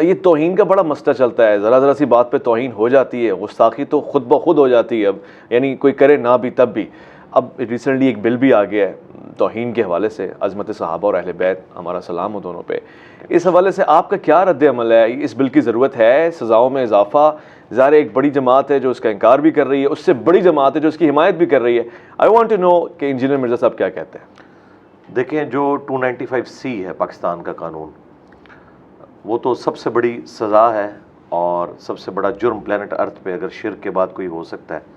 یہ توہین کا بڑا مسئلہ چلتا ہے، ذرا ذرا سی بات پہ توہین ہو جاتی ہے، گستاخی تو خود بخود ہو جاتی ہے اب، یعنی کوئی کرے نہ بھی تب بھی. اب ریسنٹلی ایک بل بھی آ گیا ہے توہین کے حوالے سے، عظمت صحابہ اور اہل بیت، ہمارا سلام ہو دونوں پہ. اس حوالے سے آپ کا کیا رد عمل ہے؟ اس بل کی ضرورت ہے؟ سزاؤں میں اضافہ؟ ظاہر ایک بڑی جماعت ہے جو اس کا انکار بھی کر رہی ہے، اس سے بڑی جماعت ہے جو اس کی حمایت بھی کر رہی ہے. آئی وانٹ ٹو نو کہ انجینئر مرزا صاحب کیا کہتے ہیں. دیکھیں، جو 295C ہے پاکستان کا قانون، وہ تو سب سے بڑی سزا ہے اور سب سے بڑا جرم پلانٹ ارتھ پہ اگر شرک کے بعد کوئی ہو سکتا ہے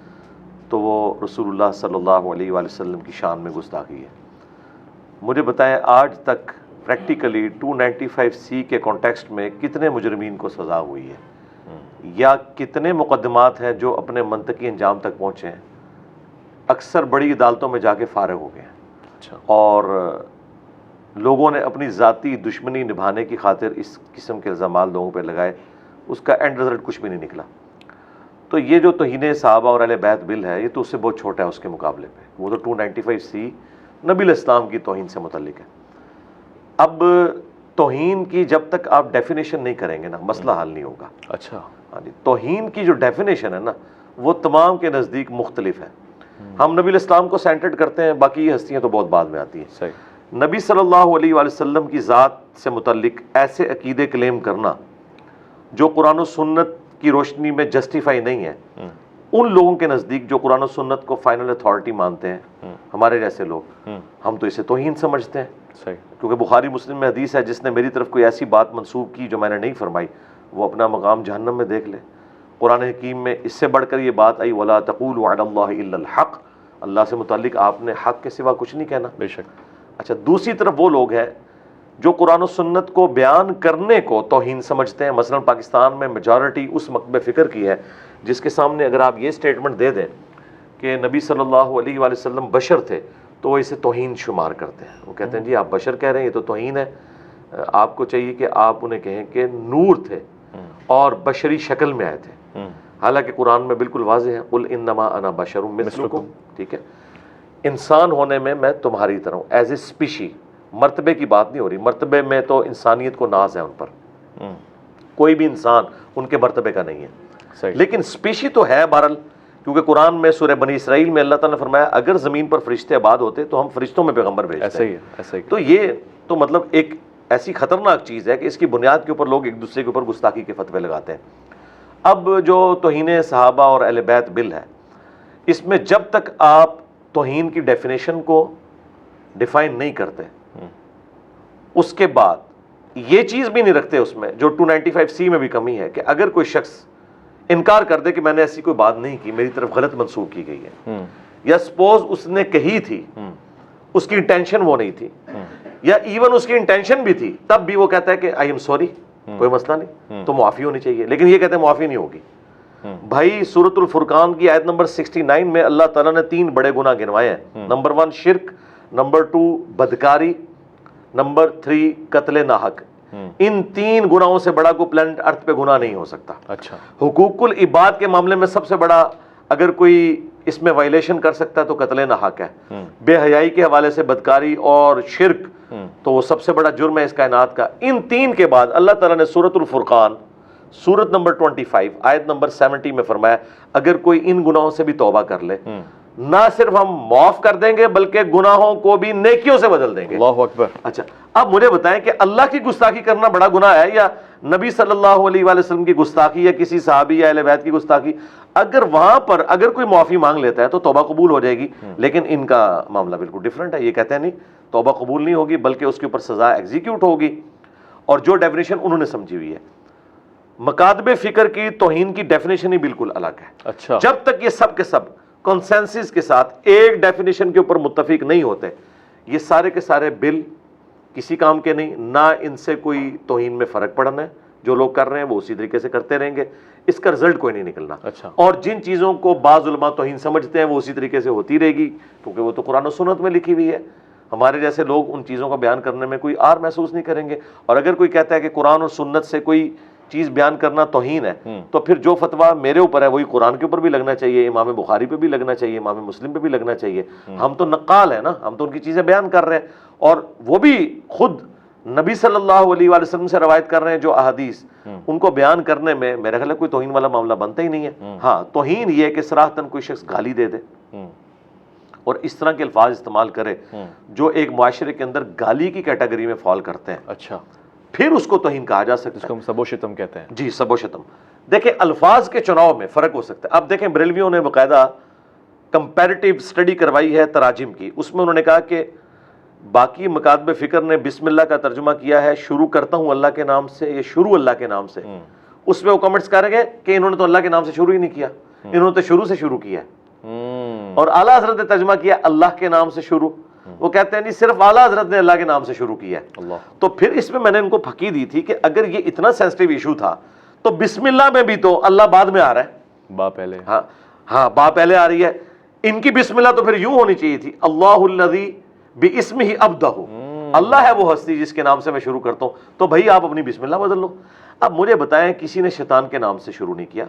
تو وہ رسول اللہ صلی اللہ علیہ وآلہ وسلم کی شان میں گستاخی ہے. مجھے بتائیں آج تک پریکٹیکلی 295C کے کانٹیکسٹ میں کتنے مجرمین کو سزا ہوئی ہے، یا کتنے مقدمات ہیں جو اپنے منطقی انجام تک پہنچے ہیں؟ اکثر بڑی عدالتوں میں جا کے فارغ ہو گئے ہیں، اور لوگوں نے اپنی ذاتی دشمنی نبھانے کی خاطر اس قسم کے الزامات لوگوں پہ لگائے، اس کا اینڈ رزلٹ کچھ بھی نہیں نکلا. تو یہ جو توہین صحابہ اور اہل بیت بل ہے، یہ تو اس سے بہت چھوٹا ہے اس کے مقابلے پہ. وہ تو 295C نبی الاسلام کی توہین سے متعلق ہے. اب توہین کی جب تک آپ ڈیفینیشن نہیں کریں گے نا، مسئلہ حل نہیں ہوگا. اچھا، ہاں جی، توہین کی جو ڈیفینیشن ہے نا، وہ تمام کے نزدیک مختلف ہے. ہم نبی الاسلام کو سینٹرڈ کرتے ہیں، باقی یہ ہستیاں تو بہت بعد میں آتی ہیں. صحیح. نبی صلی اللہ علیہ وآلہ وسلم کی ذات سے متعلق ایسے عقیدے کلیم کرنا جو قرآن و سنت کی روشنی میں جسٹیفائی نہیں ہے، ان لوگوں کے نزدیک جو قرآن و سنت کو فائنل اتھارٹی مانتے ہیں، ہمارے جیسے لوگ، ہم تو اسے توہین سمجھتے ہیں. صحیح. کیونکہ بخاری مسلم میں حدیث ہے، جس نے میری طرف کوئی ایسی بات منسوب کی جو میں نے نہیں فرمائی، وہ اپنا مقام جہنم میں دیکھ لے. قرآن حکیم میں اس سے بڑھ کر یہ بات آئی، وَلَا تَقُولُوا عَلَى اللَّهِ إِلَّا الْحَقِّ، اللہ سے متعلق آپ نے حق کے سوا کچھ نہیں کہنا. بے شک. اچھا، دوسری طرف وہ لوگ ہیں جو قرآن و سنت کو بیان کرنے کو توہین سمجھتے ہیں. مثلا پاکستان میں میجارٹی اس مکتب فکر کی ہے جس کے سامنے اگر آپ یہ سٹیٹمنٹ دے دیں کہ نبی صلی اللہ علیہ وآلہ وسلم بشر تھے، تو وہ اسے توہین شمار کرتے ہیں. وہ کہتے ہیں جی آپ بشر کہہ رہے ہیں، یہ تو توہین ہے. آپ کو چاہیے کہ آپ انہیں کہیں کہ نور تھے اور بشری شکل میں آئے تھے. حالانکہ قرآن میں بالکل واضح ہے، قل انما انا بشر مثلکم. ٹھیک ہے، انسان ہونے میں میں تمہاری طرح ہوں، ایز اے اسپیشی. مرتبے کی بات نہیں ہو رہی، مرتبے میں تو انسانیت کو ناز ہے ان پر، کوئی بھی انسان ان کے مرتبے کا نہیں ہے. صحیح. لیکن اسپیشی تو ہے بہرحال، کیونکہ قرآن میں سورہ بنی اسرائیل میں اللہ تعالیٰ نے فرمایا اگر زمین پر فرشتے آباد ہوتے تو ہم فرشتوں میں پیغمبر بھیجتے. ایسا ہی ہے، ایسا ہی. تو یہ تو مطلب ایک ایسی خطرناک چیز ہے کہ اس کی بنیاد کے اوپر لوگ ایک دوسرے کے اوپر گستاخی کے فتوے لگاتے ہیں. اب جو توہین صحابہ اور اہل بیت بل ہے، اس میں جب تک آپ توہین کی ڈیفینیشن کو ڈیفائن نہیں کرتے، اس کے بعد یہ چیز بھی نہیں رکھتے اس میں، جو 295C میں بھی کمی ہے، کہ اگر کوئی شخص انکار کر دے کہ میں نے ایسی کوئی بات نہیں کی، میری طرف غلط منسوخ کی گئی ہے، یا سپوز اس نے کہی تھی، اس کی انٹینشن وہ نہیں تھی، یا ایون اس کی انٹینشن بھی تھی، تب بھی وہ کہتا ہے کہ آئی ایم سوری، کوئی مسئلہ نہیں، تو معافی ہونی چاہیے. لیکن یہ کہتے ہیں معافی نہیں ہوگی. بھائی سورۃ الفرقان کی آیت نمبر 69 میں اللہ تعالیٰ نے 3 بڑے گناہ گنوائے ہیں. نمبر 1 شرک، نمبر 2 بدکاری، نمبر 3 قتل ناحق. ان 3 گناہوں سے بڑا کوئی پلانٹ ارتھ پہ گناہ نہیں ہو سکتا. اچھا. حقوق العباد کے معاملے میں سب سے بڑا اگر کوئی اس میں وائلیشن کر سکتا ہے تو قتل ناحق ہے. بے حیائی کے حوالے سے بدکاری اور شرک تو وہ سب سے بڑا جرم ہے اس کائنات کا. ان 3 کے بعد اللہ تعالیٰ نے سورۃ الفرقان سورت نمبر 25 آیت نمبر 70 میں فرمایا اگر کوئی ان گناہوں سے بھی توبہ کر لے، نہ صرف ہم معاف کر دیں گے بلکہ گناہوں کو بھی نیکیوں سے بدل دیں گے. اللہ اکبر. اچھا، اب مجھے بتائیں کہ اللہ کی گستاخی کرنا بڑا گناہ ہے یا نبی صلی اللہ علیہ وآلہ وسلم کی گستاخی یا کسی صحابی یا اہل بیت کی گستاخی؟ اگر وہاں پر اگر کوئی معافی مانگ لیتا ہے تو توبہ قبول ہو جائے گی، لیکن ان کا معاملہ بالکل ڈیفرنٹ ہے. یہ کہتے ہیں نہیں، توبہ قبول نہیں ہوگی بلکہ اس کے اوپر سزا ایگزیکیوٹ ہوگی. اور جو ڈیفینیشن انہوں نے سمجھی ہوئی ہے، مکاتب فکر کی توہین کی ڈیفینیشن ہی بالکل الگ ہے. اچھا. جب تک یہ سب کے سب کنسنسس کے ساتھ ایک ڈیفینیشن کے اوپر متفق نہیں ہوتے، یہ سارے کے سارے بل کسی کام کے نہیں، نہ ان سے کوئی توہین میں فرق پڑنا ہے. جو لوگ کر رہے ہیں وہ اسی طریقے سے کرتے رہیں گے، اس کا رزلٹ کوئی نہیں نکلنا. اچھا. اور جن چیزوں کو بعض علماء توہین سمجھتے ہیں وہ اسی طریقے سے ہوتی رہے گی، کیونکہ وہ تو قرآن و سنت میں لکھی ہوئی ہے. ہمارے جیسے لوگ ان چیزوں کا بیان کرنے میں کوئی آر محسوس نہیں کریں گے. اور اگر کوئی کہتا ہے کہ قرآن اور سنت سے کوئی چیز بیان کرنا توہین ہے، تو پھر جو فتویٰ میرے اوپر ہے وہی قرآن کے اوپر بھی لگنا چاہیے، امام بخاری پہ بھی لگنا چاہیے، امام مسلم پہ بھی لگنا چاہیے. ہم تو نقال ہیں نا، ہم تو ان کی چیزیں بیان کر رہے ہیں، اور وہ بھی خود نبی صلی اللہ علیہ وآلہ وسلم سے روایت کر رہے ہیں جو احادیث، ان کو بیان کرنے میں میرا خیال ہے کوئی توہین والا معاملہ بنتا ہی نہیں ہے۔ ہاں توہین یہ ہے کہ صراحتاً کوئی شخص گالی دے دے اور اس طرح کے الفاظ استعمال کرے جو ایک معاشرے کے اندر گالی کی کیٹیگری میں فال کرتے ہیں، اچھا، پھر اس کو توہین کہا جا سکتا جس ہے۔ کو ہم سب و شتم کہتے ہیں۔ جی، سب و شتم۔ دیکھیں الفاظ کے چناؤ میں فرق ہو سکتا ہے۔ اب دیکھیں بریلویوں نے باقاعدہ کمپیریٹیو سٹڈی کروائی ہے تراجم کی، اس میں انہوں نے کہا کہ باقی مکاتب فکر نے بسم اللہ کا ترجمہ کیا ہے شروع کرتا ہوں اللہ کے نام سے، یہ شروع اللہ کے نام سے، اس میں وہ کمنٹس کر رہے ہیں کہ انہوں نے تو اللہ کے نام سے شروع ہی نہیں کیا، انہوں نے تو شروع سے شروع کیا ہے۔ اور اعلیٰ حضرت نے ترجمہ کیا اللہ کے نام سے شروع، وہ کہتے ہیں نہیں صرف اعلیٰ حضرت نے اللہ کے نام سے شروع کیا ہے۔ تو پھر اس میں نے ان کو پھکی دی تھی کہ اگر یہ اتنا سینسٹیو ایشو تھا تو بسم اللہ میں بھی تو اللہ بعد میں آ رہا ہے، با پہلے، ہاں با پہلے آ رہی ہے۔ ان کی بسم اللہ تو پھر یوں ہونی چاہیے تھی اللہ الذی باسمہ ابدہ، اللہ ہے وہ ہستی جس کے نام سے میں شروع کرتا ہوں، تو بھائی آپ اپنی بسم اللہ بدل لو۔ اب مجھے بتائیں کسی نے شیطان کے نام سے شروع نہیں کیا۔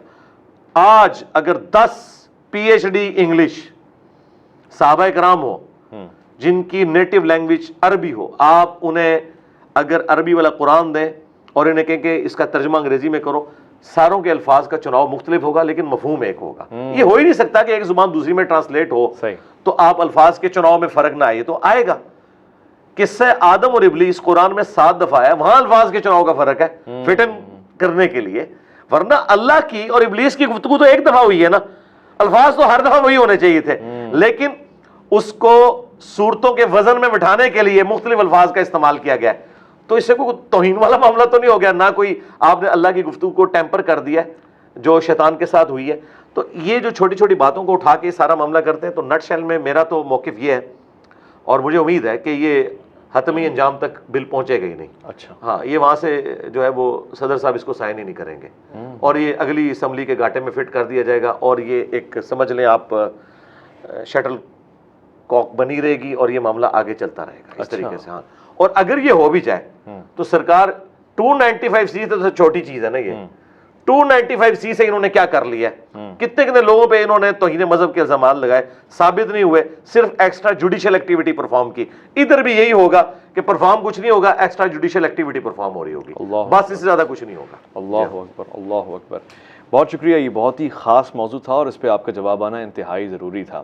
آج اگر 10 پی ایچ ڈی انگلش صحابہ کرام ہو جن کی نیٹو لینگویج عربی ہو، آپ انہیں اگر عربی والا قرآن دیں اور انہیں کہیں کہ اس کا ترجمہ انگریزی میں کرو، ساروں کے الفاظ کا چناؤ مختلف ہوگا لیکن مفہوم ایک ہوگا۔ یہ ہو ہی نہیں سکتا کہ ایک زبان دوسری میں ٹرانسلیٹ ہو تو آپ الفاظ کے چناؤ میں فرق نہ آئے، تو آئے گا۔ قصہ آدم اور ابلیس قرآن میں 7 دفعہ ہے، وہاں الفاظ کے چناؤ کا فرق ہے فٹن کرنے کے لیے، ورنہ اللہ کی اور ابلیس کی گفتگو تو ایک دفعہ ہوئی ہے نا، الفاظ تو ہر دفعہ وہی ہونے چاہیے تھے، لیکن اس کو صورتوں کے وزن میں بٹھانے کے لیے مختلف الفاظ کا استعمال کیا گیا ہے۔ تو اس سے کوئی توہین والا معاملہ تو نہیں ہو گیا، نہ کوئی آپ نے اللہ کی گفتگو کو ٹیمپر کر دیا جو شیطان کے ساتھ ہوئی ہے۔ تو یہ جو چھوٹی چھوٹی باتوں کو اٹھا کے سارا معاملہ کرتے ہیں، تو نٹ شیل میں میرا تو موقف یہ ہے اور مجھے امید ہے کہ یہ حتمی انجام تک بل پہنچے گا ہی نہیں۔ اچھا، ہاں یہ وہاں سے جو ہے وہ صدر صاحب اس کو سائن ہی نہیں کریں گے اور یہ اگلی اسمبلی کے گاٹے میں فٹ کر دیا جائے گا اور یہ ایک سمجھ لیں آپ شٹل کاک بنی رہے گی اور یہ معاملہ آگے چلتا رہے گا اس طریقے سے۔ ہاں اور اگر یہ ہو بھی جائے تو سرکار 295C تو چھوٹی چیز ہے نا، یہ 295C سے انہوں نے کیا کر لیا ہے، کتنے لوگوں پہ انہوں نے توہین مذہب کے الزامات لگائے، ثابت نہیں ہوئے، صرف ایکسٹرا جوڈیشل ایکٹیویٹی پرفارم کی۔ ادھر بھی یہی ہوگا کہ پرفارم کچھ نہیں ہوگا، ایکسٹرا جوڈیشل ایکٹیویٹی پرفارم ہو رہی ہوگی، بس اس سے زیادہ کچھ نہیں ہوگا۔ اللہ اکبر، اللہ اکبر، بہت شکریہ، یہ بہت ہی خاص موضوع تھا اور اس پہ آپ کا جواب آنا انتہائی ضروری تھا۔